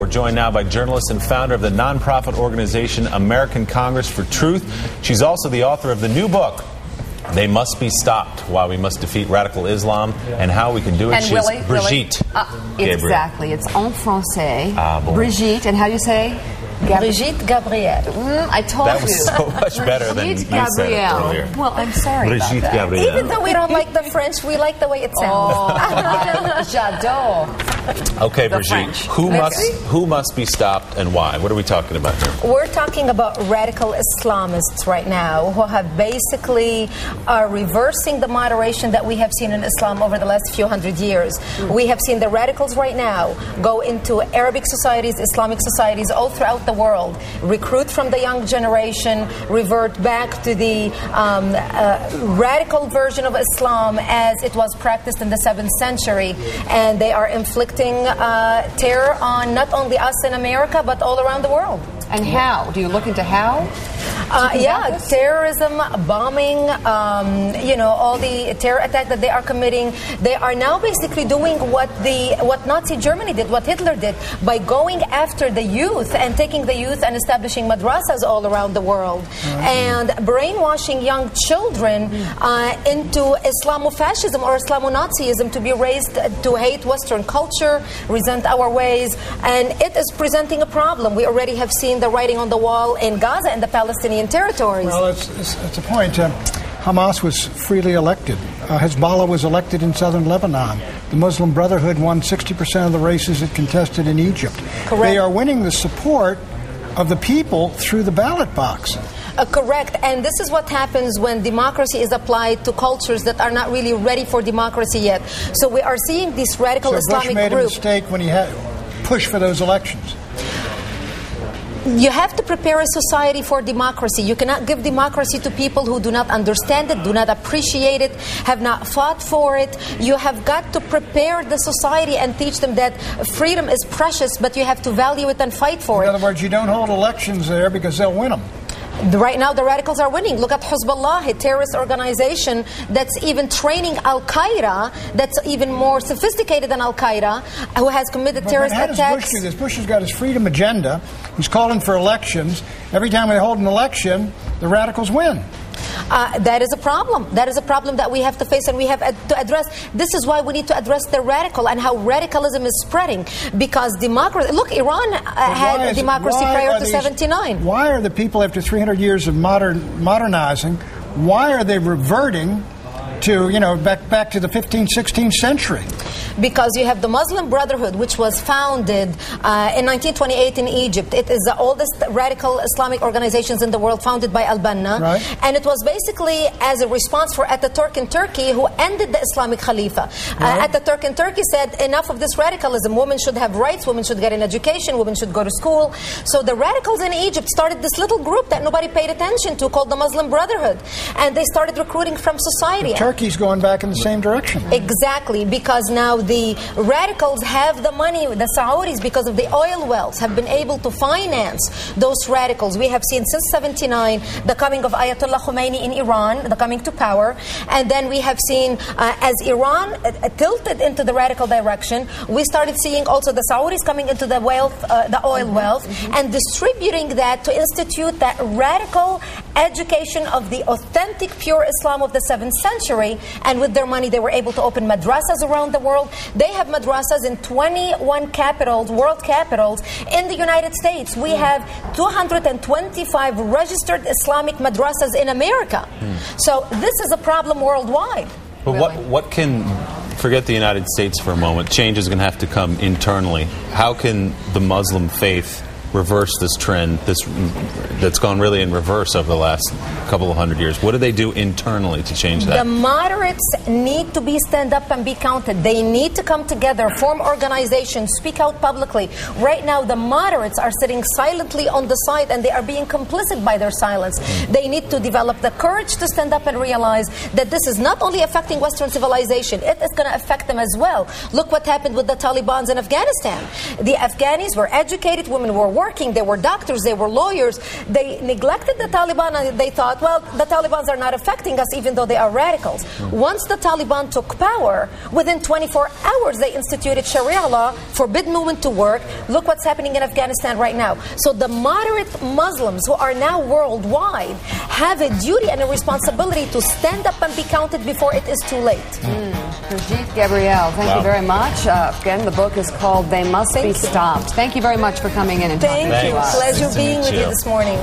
We're joined now by journalist and founder of the nonprofit organization American Congress for Truth. She's also the author of the new book, They Must Be Stopped, Why We Must Defeat Radical Islam and How We Can Do It. And She's Brigitte Gabriel. Exactly. It's en français. Brigitte, and how you say? Brigitte Gabriel. I told you. That was so much better than you said it earlier. Well, I'm sorry Brigitte about that. Gabriel. Even though we don't like the French, we like the way it sounds. J'adore. Okay, Brigitte, who must be stopped and why? What are we talking about here? We're talking about radical Islamists right now who have basically are reversing the moderation that we have seen in Islam over the last few hundred years. We have seen the radicals right now go into Arabic societies, Islamic societies all throughout the world, recruit from the young generation, revert back to the radical version of Islam as it was practiced in the 7th century, and they are inflicting terror on not only us in America but all around the world. And how? Do you look into how? Yeah, terrorism, bombing, all the terror attacks that they are committing. They are now basically doing what Nazi Germany did, what Hitler did, by going after the youth and taking the youth and establishing madrasas all around the world and brainwashing young children into islamo-fascism or islamo-Nazism, to be raised to hate Western culture, resent our ways, and it is presenting a problem. We already have seen the writing on the wall in Gaza and the Palestinian territories. Well, it's a point. Hamas was freely elected. Hezbollah was elected in southern Lebanon. The Muslim Brotherhood won 60% of the races it contested in Egypt. Correct. They are winning the support of the people through the ballot box. Correct, and this is what happens when democracy is applied to cultures that are not really ready for democracy yet. So we are seeing this radical Islamic Bush made group. a mistake when he had pushed for those elections. You have to prepare a society for democracy. You cannot give democracy to people who do not understand it, do not appreciate it, have not fought for it. You have got to prepare the society and teach them that freedom is precious, but you have to value it and fight for it. In other words, you don't hold elections there because they'll win them. Right now, the radicals are winning. Look at Hezbollah, a terrorist organization that's even training Al-Qaeda, that's even more sophisticated than Al-Qaeda, who has committed terrorist attacks. How does Bush do this? Bush has got his freedom agenda. He's calling for elections. Every time we hold an election, the radicals win. That is a problem. That is a problem that we have to face and we have to address. This is why we need to address the radical and how radicalism is spreading. Because democracy... Look, Iran had democracy prior to 79. Why are the people, after 300 years of modernizing, why are they reverting to, back to the 15th, 16th century? Because you have the Muslim Brotherhood, which was founded in 1928 in Egypt. It is the oldest radical Islamic organizations in the world, founded by al-Banna. Right. And it was basically as a response for Ataturk in Turkey, who ended the Islamic Khalifa. Right. Ataturk in Turkey said, enough of this radicalism. Women should have rights, women should get an education, women should go to school. So the radicals in Egypt started this little group that nobody paid attention to called the Muslim Brotherhood. And they started recruiting from society. But Turkey's going back in the same direction. Exactly, because now the radicals have the money. The Saudis, because of the oil wealth, have been able to finance those radicals. We have seen since 79 the coming of Ayatollah Khomeini in Iran, the coming to power, and then we have seen as Iran tilted into the radical direction, we started seeing also the Saudis coming into the wealth, the oil wealth, and distributing that to institute that radical education of the authentic, pure Islam of the 7th century. And with their money, they were able to open madrasas around the world. They have madrasas in 21 capitals, world capitals, in the United States. We have 225 registered Islamic madrasas in America. So this is a problem worldwide. But what can, forget the United States for a moment, change is going to have to come internally. How can the Muslim faith reverse this trend that's gone really in reverse over the last couple of hundred years? What do they do internally to change that? The moderates need to stand up and be counted. They need to come together, form organizations, speak out publicly. Right now, the moderates are sitting silently on the side and they are being complicit by their silence. They need to develop the courage to stand up and realize that this is not only affecting Western civilization, it is going to affect them as well. Look what happened with the Taliban in Afghanistan. The Afghanis were educated, women were working, they were doctors, they were lawyers. They neglected the Taliban and they thought, well, the Taliban are not affecting us even though they are radicals. Once the Taliban took power, within 24 hours they instituted Sharia law, forbid movement to work. Look what's happening in Afghanistan right now. So the moderate Muslims who are now worldwide have a duty and a responsibility to stand up and be counted before it is too late. Brigitte Gabriel, thank you very much. Again, the book is called They Must Be Stopped. Thank you very much for coming in and talking to us. Thank you. Pleasure being with you this morning.